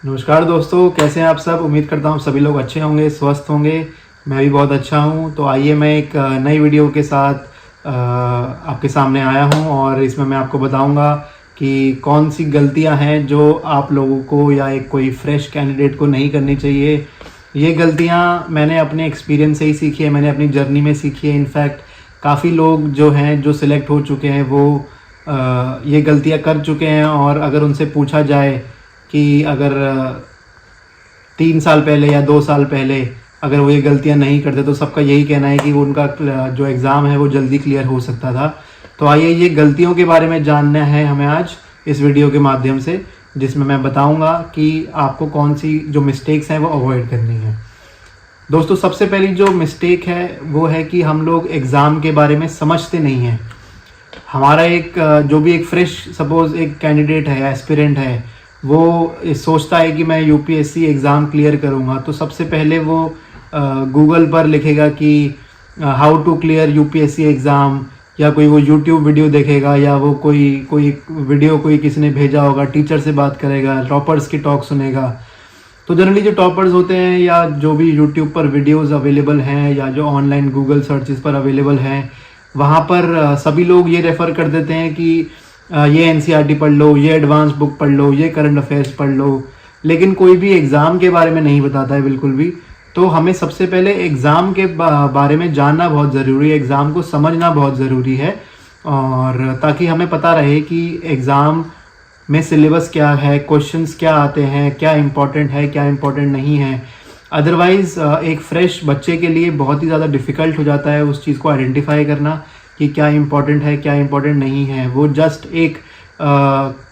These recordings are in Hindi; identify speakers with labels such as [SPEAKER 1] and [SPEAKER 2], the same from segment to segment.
[SPEAKER 1] नमस्कार दोस्तों, कैसे हैं आप सब। उम्मीद करता हूँ सभी लोग अच्छे होंगे, स्वस्थ होंगे। मैं भी बहुत अच्छा हूँ। तो आइए मैं एक नई वीडियो के साथ आपके सामने आया हूँ और इसमें मैं आपको बताऊँगा कि कौन सी गलतियाँ हैं जो आप लोगों को या एक कोई फ्रेश कैंडिडेट को नहीं करनी चाहिए। ये गलतियाँ मैंने अपने एक्सपीरियंस से ही सीखी है, मैंने अपनी जर्नी में सीखी है। इनफैक्ट काफ़ी लोग जो हैं जो सिलेक्ट हो चुके हैं वो ये गलतियाँ कर चुके हैं। और अगर उनसे पूछा जाए कि अगर 3 साल पहले या 2 साल पहले अगर वो ये गलतियां नहीं करते तो सबका यही कहना है कि उनका जो एग्ज़ाम है वो जल्दी क्लियर हो सकता था। तो आइए ये गलतियों के बारे में जानना है हमें आज इस वीडियो के माध्यम से, जिसमें मैं बताऊंगा कि आपको कौन सी जो मिस्टेक्स हैं वो अवॉइड करनी है। दोस्तों, सबसे पहली जो मिस्टेक है वो है कि हम लोग एग्ज़ाम के बारे में समझते नहीं हैं। हमारा एक जो भी एक फ्रेश सपोज़ एक कैंडिडेट है, एस्पिरेंट है, वो सोचता है कि मैं यूपीएससी एग्ज़ाम क्लियर करूँगा। तो सबसे पहले वो गूगल पर लिखेगा कि how to clear UPSC exam, या कोई वो यूट्यूब वीडियो देखेगा, या वो कोई वीडियो कोई किसी ने भेजा होगा, टीचर से बात करेगा, टॉपर्स की टॉक सुनेगा। तो जनरली जो टॉपर्स होते हैं या जो भी यूट्यूब पर वीडियोज़ अवेलेबल हैं या जो ऑनलाइन गूगल सर्चेस पर अवेलेबल हैं, वहाँ पर सभी लोग ये रेफ़र कर देते हैं कि ये एनसीईआरटी पढ़ लो, ये एडवांस बुक पढ़ लो, ये करंट अफेयर्स पढ़ लो। लेकिन कोई भी एग्ज़ाम के बारे में नहीं बताता है बिल्कुल भी। तो हमें सबसे पहले एग्ज़ाम के बारे में जानना बहुत ज़रूरी है, एग्ज़ाम को समझना बहुत ज़रूरी है, और ताकि हमें पता रहे कि एग्ज़ाम में सिलेबस क्या है, क्वेश्चंस क्या आते हैं, क्या इम्पोर्टेंट है, क्या इम्पोर्टेंट नहीं है। अदरवाइज़ एक फ़्रेश बच्चे के लिए बहुत ही ज़्यादा डिफ़िकल्ट हो जाता है उस चीज़ को आइडेंटिफाई करना कि क्या इम्पोर्टेंट है, क्या इम्पोर्टेंट नहीं है। वो जस्ट एक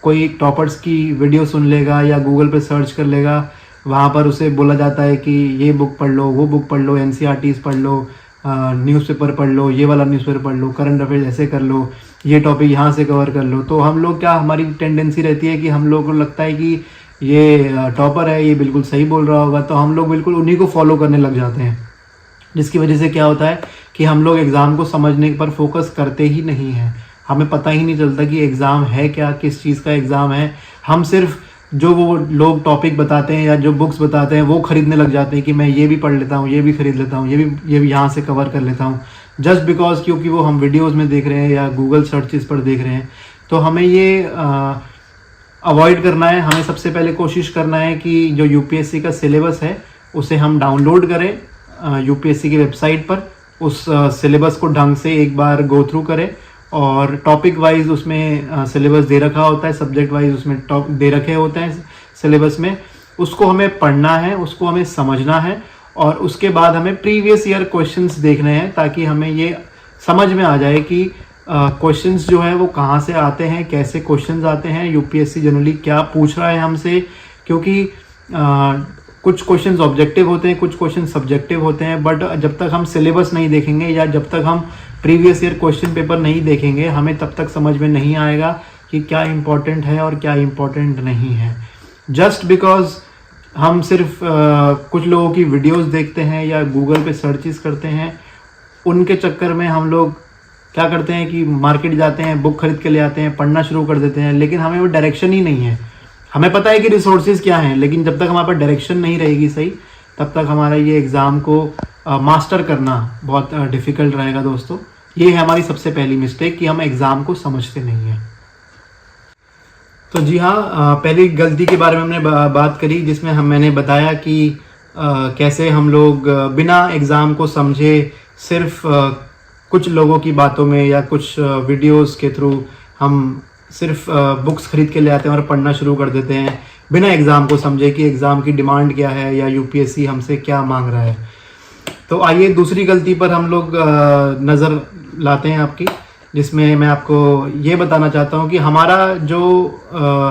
[SPEAKER 1] कोई टॉपर्स की वीडियो सुन लेगा या गूगल पे सर्च कर लेगा, वहाँ पर उसे बोला जाता है कि ये बुक पढ़ लो, वो बुक पढ़ लो, एनसीईआरटीज़ पढ़ लो, न्यूज़पेपर पढ़ लो, ये वाला न्यूज़पेपर पढ़ लो, करंट अफेयर्स ऐसे कर लो, ये टॉपिक यहाँ से कवर कर लो। तो हम लोग क्या, हमारी टेंडेंसी रहती है कि हम लोग को लगता है कि ये टॉपर है, ये बिल्कुल सही बोल रहा होगा, तो हम लोग बिल्कुल उन्हीं को फॉलो करने लग जाते हैं, जिसकी वजह से क्या होता है कि हम लोग एग्ज़ाम को समझने पर फोकस करते ही नहीं हैं। हमें पता ही नहीं चलता कि एग्ज़ाम है क्या, किस चीज़ का एग्ज़ाम है। हम सिर्फ जो वो लोग टॉपिक बताते हैं या जो बुक्स बताते हैं वो ख़रीदने लग जाते हैं कि मैं ये भी पढ़ लेता हूँ, ये भी ख़रीद लेता हूँ, ये भी यहाँ से कवर कर लेता हूँ, जस्ट बिकॉज क्योंकि वो हम वीडियोज़ में देख रहे हैं या गूगल सर्चेस पर देख रहे हैं। तो हमें ये अवॉइड करना है। हमें सबसे पहले कोशिश करना है कि जो यूपीएससी का सिलेबस है उसे हम डाउनलोड करें यूपीएससी की वेबसाइट पर, उस सिलेबस को ढंग से एक बार गो थ्रू करें, और टॉपिक वाइज उसमें सिलेबस दे रखा होता है, सब्जेक्ट वाइज उसमें दे रखे होते हैं सिलेबस में। उसको हमें पढ़ना है, उसको हमें समझना है, और उसके बाद हमें प्रीवियस ईयर क्वेश्चंस देखने हैं ताकि हमें ये समझ में आ जाए कि क्वेश्चंस जो है वो कहाँ से आते हैं, कैसे क्वेश्चंस आते हैं, यूपीएससी जनरली क्या पूछ रहा है हमसे। क्योंकि कुछ क्वेश्चंस ऑब्जेक्टिव होते हैं, कुछ क्वेश्चन सब्जेक्टिव होते हैं, बट जब तक हम सिलेबस नहीं देखेंगे या जब तक हम प्रीवियस ईयर क्वेश्चन पेपर नहीं देखेंगे, हमें तब तक समझ में नहीं आएगा कि क्या इम्पोर्टेंट है और क्या इम्पोर्टेंट नहीं है। जस्ट बिकॉज हम सिर्फ कुछ लोगों की वीडियोस देखते हैं या गूगल पे सर्चेस करते हैं, उनके चक्कर में हम लोग क्या करते हैं कि मार्केट जाते हैं, बुक खरीद के ले आते हैं, पढ़ना शुरू कर देते हैं, लेकिन हमें वो डायरेक्शन ही नहीं है। हमें पता है कि रिसोर्सेज क्या हैं, लेकिन जब तक हमारे पास डायरेक्शन नहीं रहेगी सही, तब तक हमारा ये एग्ज़ाम को मास्टर करना बहुत डिफ़िकल्ट रहेगा। दोस्तों, ये है हमारी सबसे पहली मिस्टेक कि हम एग्ज़ाम को समझते नहीं हैं। तो जी हाँ, पहली गलती के बारे में हमने बात करी, जिसमें मैंने बताया कि कैसे हम लोग बिना एग्ज़ाम को समझे सिर्फ कुछ लोगों की बातों में या कुछ वीडियोस के थ्रू हम सिर्फ बुक्स खरीद के ले आते हैं और पढ़ना शुरू कर देते हैं बिना एग्ज़ाम को समझे कि एग्ज़ाम की डिमांड क्या है या यूपीएससी हमसे क्या मांग रहा है। तो आइए दूसरी गलती पर हम लोग नज़र लाते हैं आपकी, जिसमें मैं आपको ये बताना चाहता हूँ कि हमारा जो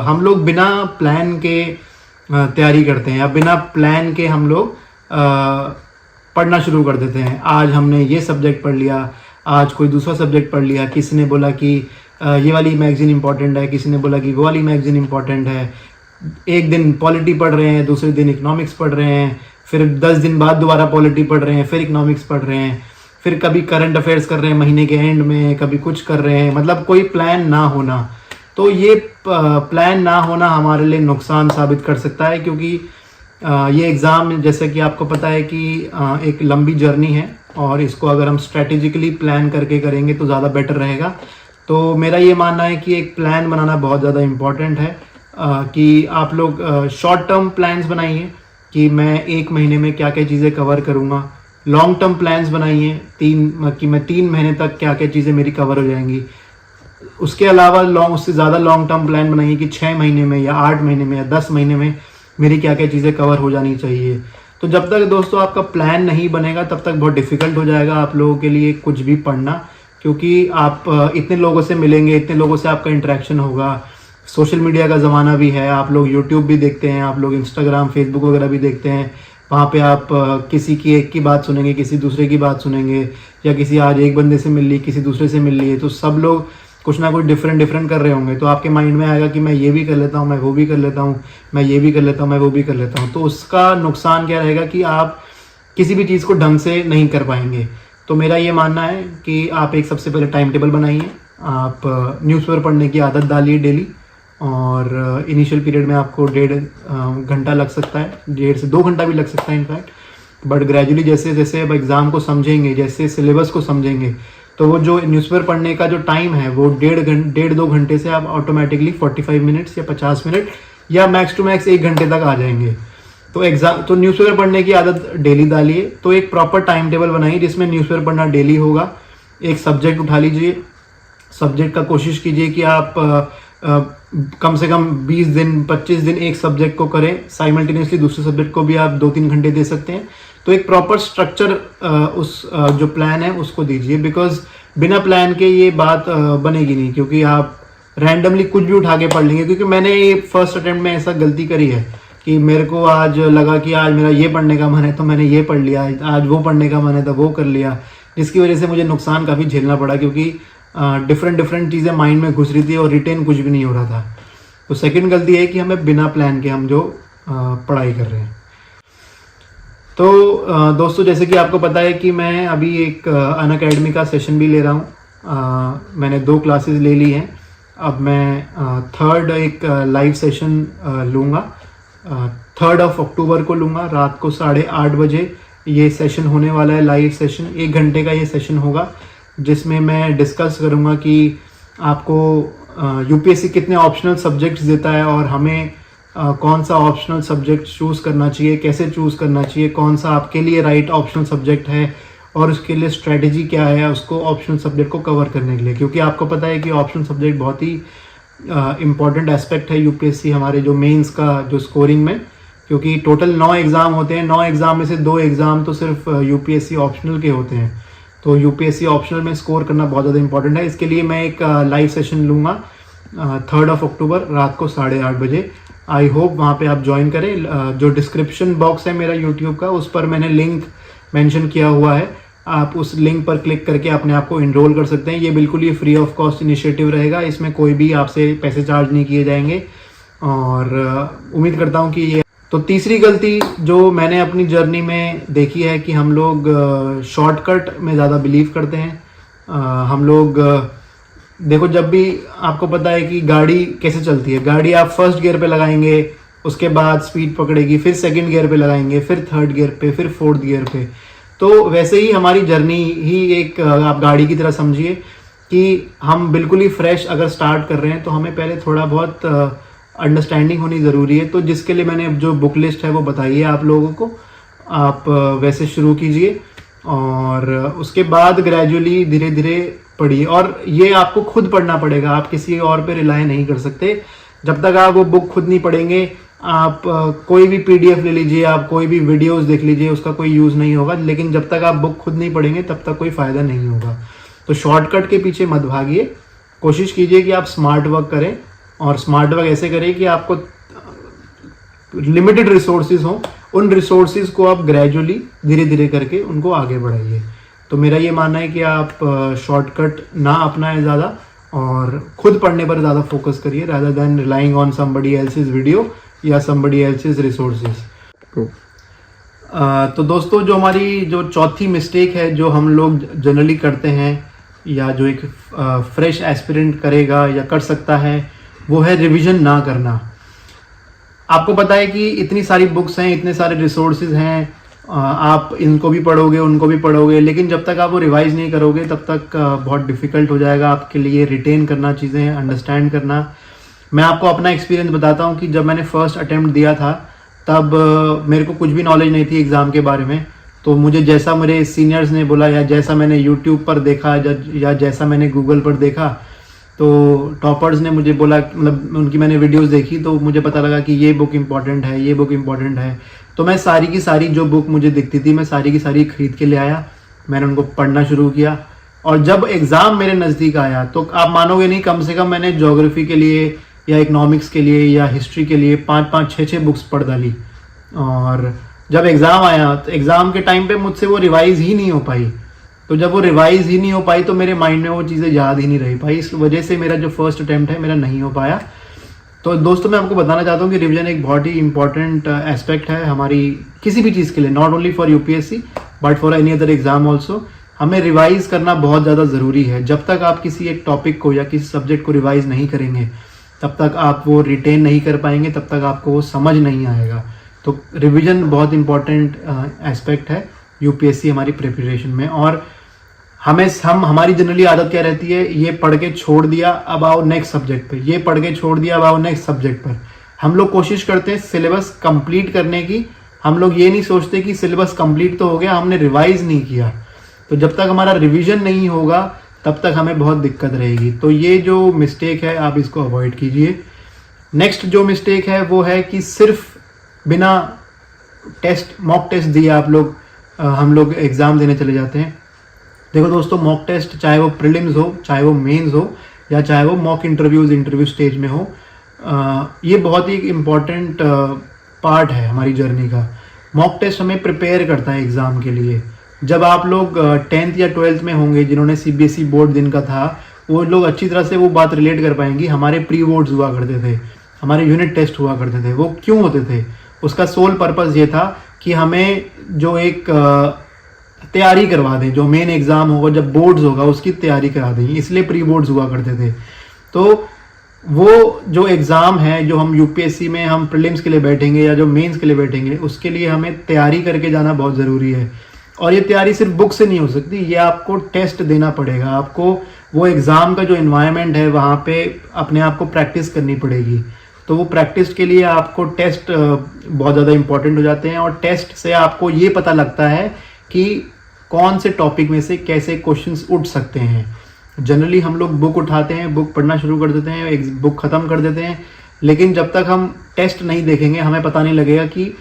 [SPEAKER 1] हम लोग बिना प्लान के तैयारी करते हैं या बिना प्लान के हम लोग पढ़ना शुरू कर देते हैं। आज हमने ये सब्जेक्ट पढ़ लिया, आज कोई दूसरा सब्जेक्ट पढ़ लिया, किसी ने बोला कि ये वाली मैगज़ीन इंपॉर्टेंट है, किसी ने बोला कि वो वाली मैगज़ीन इंपॉर्टेंट है। एक दिन पॉलिटी पढ़ रहे हैं, दूसरे दिन इकोनॉमिक्स पढ़ रहे हैं, फिर 10 दिन बाद दोबारा पॉलिटी पढ़ रहे हैं, फिर इकोनॉमिक्स पढ़ रहे हैं, फिर कभी करंट अफेयर्स कर रहे हैं महीने के एंड में, कभी कुछ कर रहे हैं, मतलब कोई प्लान ना होना। तो ये प्लान ना होना हमारे लिए नुकसान साबित कर सकता है, क्योंकि ये एग्ज़ाम जैसे कि आपको पता है कि एक लंबी जर्नी है और इसको अगर हम स्ट्रेटेजिकली प्लान करके करेंगे तो ज़्यादा बेटर रहेगा। तो मेरा ये मानना है कि एक प्लान बनाना बहुत ज़्यादा इम्पॉर्टेंट है, कि आप लोग शॉर्ट टर्म प्लान्स बनाइए कि मैं 1 महीने में क्या क्या चीज़ें कवर करूँगा। लॉन्ग टर्म प्लान्स बनाइए कि मैं 3 महीने तक क्या क्या चीज़ें मेरी कवर हो जाएंगी। उसके अलावा उससे ज़्यादा लॉन्ग टर्म प्लान बनाइए कि 6 महीने में या 8 महीने में या 10 महीने में मेरी क्या क्या चीज़ें कवर हो जानी चाहिए। तो जब तक दोस्तों आपका प्लान नहीं बनेगा तब तक बहुत डिफ़िकल्ट हो जाएगा आप लोगों के लिए कुछ भी पढ़ना, क्योंकि आप इतने लोगों से मिलेंगे, इतने लोगों से आपका इंटरेक्शन होगा। सोशल मीडिया का ज़माना भी है, आप लोग यूट्यूब भी देखते हैं, आप लोग इंस्टाग्राम फेसबुक वगैरह भी देखते हैं। वहाँ पे आप किसी की एक की बात सुनेंगे, किसी दूसरे की बात सुनेंगे, या किसी आज एक बंदे से मिल ली, किसी दूसरे से मिल ली, तो सब लोग कुछ ना कुछ डिफरेंट कर रहे होंगे। तो आपके माइंड में आएगा कि मैं ये भी कर लेता हूँ, मैं वो भी कर लेता हूँ, मैं ये भी कर लेता हूँ, मैं वो भी कर लेता हूँ। तो उसका नुकसान क्या रहेगा कि आप किसी भी चीज़ को ढंग से नहीं कर पाएंगे। तो मेरा ये मानना है कि आप एक सबसे पहले टाइम टेबल बनाइए, आप न्यूज़पेपर पढ़ने की आदत डालिए डेली, और इनिशियल पीरियड में आपको 1.5 घंटा लग सकता है, 1.5 से 2 घंटा भी लग सकता है इनफैक्ट। बट ग्रेजुअली जैसे जैसे अब एग्ज़ाम को समझेंगे, जैसे सिलेबस को समझेंगे, तो वो जो न्यूज़पेपर पढ़ने का जो टाइम है वो 1.5-2 घंटे से आप ऑटोमेटिकली 45 मिनट्स या 50 मिनट या मैक्स टू मैक्स 1 घंटे तक आ जाएंगे। तो न्यूज़पेपर पढ़ने की आदत डेली डालिए। तो एक प्रॉपर टाइम टेबल बनाइए जिसमें न्यूज़पेपर पढ़ना डेली होगा। एक सब्जेक्ट उठा लीजिए, सब्जेक्ट का कोशिश कीजिए कि आप कम से कम 20 दिन 25 दिन एक सब्जेक्ट को करें, साइमल्टेनियसली दूसरे सब्जेक्ट को भी आप 2-3 घंटे दे सकते हैं। तो एक प्रॉपर स्ट्रक्चर उस जो प्लान है उसको दीजिए, बिकॉज बिना प्लान के ये बात बनेगी नहीं, क्योंकि आप रैंडमली कुछ भी उठा के पढ़ लेंगे। क्योंकि मैंने ये फर्स्ट अटेम्प्ट में ऐसा गलती करी है कि मेरे को आज लगा कि आज मेरा ये पढ़ने का मन है तो मैंने ये पढ़ लिया, आज वो पढ़ने का मन है तो वो कर लिया, जिसकी वजह से मुझे नुकसान काफ़ी झेलना पड़ा, क्योंकि डिफरेंट चीज़ें माइंड में घुस रही थी और रिटेन कुछ भी नहीं हो रहा था। तो सेकंड गलती है कि हमें बिना प्लान के हम जो पढ़ाई कर रहे हैं। तो दोस्तों जैसे कि आपको पता है कि मैं अभी एक अनअकैडमी का सेशन भी ले रहा हूँ। मैंने 2 क्लासेस ले ली हैं। अब मैं थर्ड एक लाइव सेशन लूँगा, 3 अक्टूबर को लूँगा। रात को 8:30 बजे ये सेशन होने वाला है, लाइव सेशन। 1 घंटे का ये सेशन होगा जिसमें मैं डिस्कस करूँगा कि आपको यूपीएससी कितने ऑप्शनल सब्जेक्ट्स देता है और हमें कौन सा ऑप्शनल सब्जेक्ट चूज़ करना चाहिए, कैसे चूज़ करना चाहिए, कौन सा आपके लिए राइट ऑप्शनल सब्जेक्ट है और उसके लिए स्ट्रेटजी क्या है उसको ऑप्शनल सब्जेक्ट को कवर करने के लिए। क्योंकि आपको पता है कि ऑप्शनल सब्जेक्ट बहुत ही इम्पॉर्टेंट एस्पेक्ट है यूपीएससी हमारे जो मेंस का जो स्कोरिंग में, क्योंकि टोटल 9 एग्ज़ाम होते हैं। 9 एग्ज़ाम में से 2 एग्ज़ाम तो सिर्फ यूपीएससी ऑप्शनल के होते हैं। तो यूपीएससी ऑप्शनल में स्कोर करना बहुत ज़्यादा इंपॉर्टेंट है। इसके लिए मैं एक लाइव सेशन लूँगा 3 अक्टूबर रात को 8:30 बजे। आई होप वहाँ पे आप ज्वाइन करें। जो डिस्क्रिप्शन बॉक्स है मेरा यूट्यूब का, उस पर मैंने लिंक मेंशन किया हुआ है। आप उस लिंक पर क्लिक करके अपने आप को इनरोल कर सकते हैं। ये बिल्कुल ही फ्री ऑफ कॉस्ट इनिशिएटिव रहेगा, इसमें कोई भी आपसे पैसे चार्ज नहीं किए जाएंगे। और उम्मीद करता हूँ कि ये तो तीसरी गलती जो मैंने अपनी जर्नी में देखी है कि हम लोग शॉर्टकट में ज़्यादा बिलीव करते हैं। हम लोग देखो, जब भी आपको पता है कि गाड़ी कैसे चलती है, गाड़ी आप फर्स्ट गियर पे लगाएंगे, उसके बाद स्पीड पकड़ेगी, फिर सेकंड गियर पे लगाएंगे, फिर थर्ड गियर पे, फिर फोर्थ गियर पे। तो वैसे ही हमारी जर्नी ही एक आप गाड़ी की तरह समझिए कि हम बिल्कुल ही फ्रेश अगर स्टार्ट कर रहे हैं तो हमें पहले थोड़ा बहुत अंडरस्टैंडिंग होनी ज़रूरी है। तो जिसके लिए मैंने जो बुक लिस्ट है वो बताई है आप लोगों को, आप वैसे शुरू कीजिए और उसके बाद ग्रेजुअली धीरे धीरे पढ़िए। और ये आपको खुद पढ़ना पड़ेगा, आप किसी और पे रिलाई नहीं कर सकते। जब तक आप वो बुक खुद नहीं पढ़ेंगे, आप कोई भी पीडीएफ ले लीजिए, आप कोई भी वीडियोस देख लीजिए, उसका कोई यूज़ नहीं होगा। लेकिन जब तक आप बुक खुद नहीं पढ़ेंगे तब तक कोई फ़ायदा नहीं होगा। तो शॉर्टकट के पीछे मत भागिए, कोशिश कीजिए कि आप स्मार्ट वर्क करें। और स्मार्ट वर्क ऐसे करें कि आपको लिमिटेड रिसोर्सेज हों, उन रिसोर्सेज को आप ग्रेजुअली धीरे धीरे करके उनको आगे बढ़ाइए। तो मेरा ये मानना है कि आप शॉर्टकट ना अपनाएं ज़्यादा और खुद पढ़ने पर ज़्यादा फोकस करिए rather than relying on somebody else's video या समबडी एल्सेस रिसोर्सेज। तो दोस्तों, जो हमारी जो चौथी मिस्टेक है जो हम लोग जनरली करते हैं या जो एक फ्रेश एस्पिरेंट करेगा या कर सकता है, वो है रिवीजन ना करना। आपको पता है कि इतनी सारी बुक्स हैं, इतने सारे रिसोर्सेज हैं, आप इनको भी पढ़ोगे उनको भी पढ़ोगे, लेकिन जब तक आप वो रिवाइज नहीं करोगे तब तक बहुत डिफ़िकल्ट हो जाएगा आपके लिए रिटेन करना चीज़ें, अंडरस्टैंड करना। मैं आपको अपना एक्सपीरियंस बताता हूँ कि जब मैंने फर्स्ट अटेम्प्ट दिया था तब मेरे को कुछ भी नॉलेज नहीं थी एग्ज़ाम के बारे में। तो मुझे जैसा मेरे सीनियर्स ने बोला या जैसा मैंने यूट्यूब पर देखा या जैसा मैंने गूगल पर देखा, तो टॉपर्स ने मुझे बोला, मतलब उनकी मैंने वीडियोस देखी तो मुझे पता लगा कि ये बुक इम्पॉर्टेंट है, ये बुक इम्पॉर्टेंट है। तो मैं सारी की सारी जो बुक मुझे दिखती थी मैं सारी की सारी खरीद के ले आया, मैंने उनको पढ़ना शुरू किया। और जब एग्ज़ाम मेरे नज़दीक आया तो आप मानोगे नहीं, कम से कम मैंने ज्योग्राफी के लिए या इकोनॉमिक्स के लिए या हिस्ट्री के लिए 5-5, 6-6 बुक्स पढ़ डाली। और जब एग्ज़ाम आया तो एग्ज़ाम के टाइम पे मुझसे वो रिवाइज़ ही नहीं हो पाई। तो जब वो रिवाइज़ ही नहीं हो पाई तो मेरे माइंड में वो चीज़ें याद ही नहीं रह पाई। इस वजह से मेरा जो फर्स्ट अटैम्प्ट है मेरा नहीं हो पाया। तो दोस्तों मैं आपको बताना चाहता हूँ कि रिवीजन एक बहुत ही इंपॉर्टेंट एस्पेक्ट है हमारी किसी भी चीज़ के लिए, not only for UPSC but for any other exam also. हमें रिवाइज करना बहुत ज़्यादा ज़रूरी है। जब तक आप किसी एक टॉपिक को या किसी सब्जेक्ट को रिवाइज नहीं करेंगे तब तक आप वो रिटेन नहीं कर पाएंगे, तब तक आपको वो समझ नहीं आएगा। तो रिवीजन बहुत इंपॉर्टेंट एस्पेक्ट है यूपीएससी हमारी प्रिपरेशन में। और हमारी जनरली आदत क्या रहती है, ये पढ़ के छोड़ दिया अब आओ नेक्स्ट सब्जेक्ट पे, ये पढ़ के छोड़ दिया अब आओ नेक्स्ट सब्जेक्ट पर। हम लोग कोशिश करते हैं सिलेबस कंप्लीट करने की, हम लोग ये नहीं सोचते कि सिलेबस कंप्लीट तो हो गया, हमने रिवाइज नहीं किया। तो जब तक हमारा रिवीजन नहीं होगा तब तक हमें बहुत दिक्कत रहेगी। तो ये जो मिस्टेक है आप इसको अवॉइड कीजिए। नेक्स्ट जो मिस्टेक है वो है कि सिर्फ बिना मॉक टेस्ट दिए हम लोग एग्ज़ाम देने चले जाते हैं। देखो दोस्तों, मॉक टेस्ट चाहे वो प्रीलिम्स हो, चाहे वो मेंस हो, या चाहे वो मॉक इंटरव्यू स्टेज में हो, ये बहुत ही इम्पॉर्टेंट पार्ट है हमारी जर्नी का। मॉक टेस्ट हमें प्रिपेयर करता है एग्ज़ाम के लिए। जब आप लोग 10th या 12th में होंगे, जिन्होंने सीबीएसई बोर्ड दिन का था, वो लोग अच्छी तरह से वो बात रिलेट कर पाएंगी। हमारे प्री बोर्ड्स हुआ करते थे, हमारे यूनिट टेस्ट हुआ करते थे। वो क्यों होते थे? उसका सोल पर्पस ये था कि हमें जो एक तैयारी करवा दें, जो मेन एग्ज़ाम होगा जब बोर्ड्स होगा उसकी तैयारी करा दें, इसलिए प्री बोर्ड्स हुआ करते थे। तो वो जो एग्ज़ाम है जो हम यूपीएससी में हम प्रीलिम्स के लिए बैठेंगे या जो मेंस के लिए बैठेंगे, उसके लिए हमें तैयारी करके जाना बहुत ज़रूरी है। और ये तैयारी सिर्फ बुक से नहीं हो सकती, ये आपको टेस्ट देना पड़ेगा। आपको वो एग्ज़ाम का जो इन्वायरमेंट है वहाँ पे अपने आप को प्रैक्टिस करनी पड़ेगी। तो वो प्रैक्टिस के लिए आपको टेस्ट बहुत ज़्यादा इंपॉर्टेंट हो जाते हैं। और टेस्ट से आपको ये पता लगता है कि कौन से टॉपिक में से कैसे क्वेश्चंस उठ सकते हैं। जनरली हम लोग बुक उठाते हैं, बुक पढ़ना शुरू कर देते हैं, एक बुक ख़त्म कर देते हैं, लेकिन जब तक हम टेस्ट नहीं देखेंगे हमें पता नहीं लगेगा कि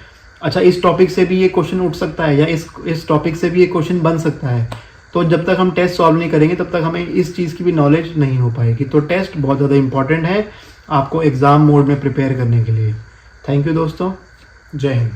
[SPEAKER 1] अच्छा इस टॉपिक से भी ये क्वेश्चन उठ सकता है या इस टॉपिक से भी ये क्वेश्चन बन सकता है। तो जब तक हम टेस्ट सॉल्व नहीं करेंगे तब तक हमें इस चीज़ की भी नॉलेज नहीं हो पाएगी। तो टेस्ट बहुत ज़्यादा इंपॉर्टेंट है आपको एग्ज़ाम मोड में प्रिपेयर करने के लिए। थैंक यू दोस्तों, जय हिंद।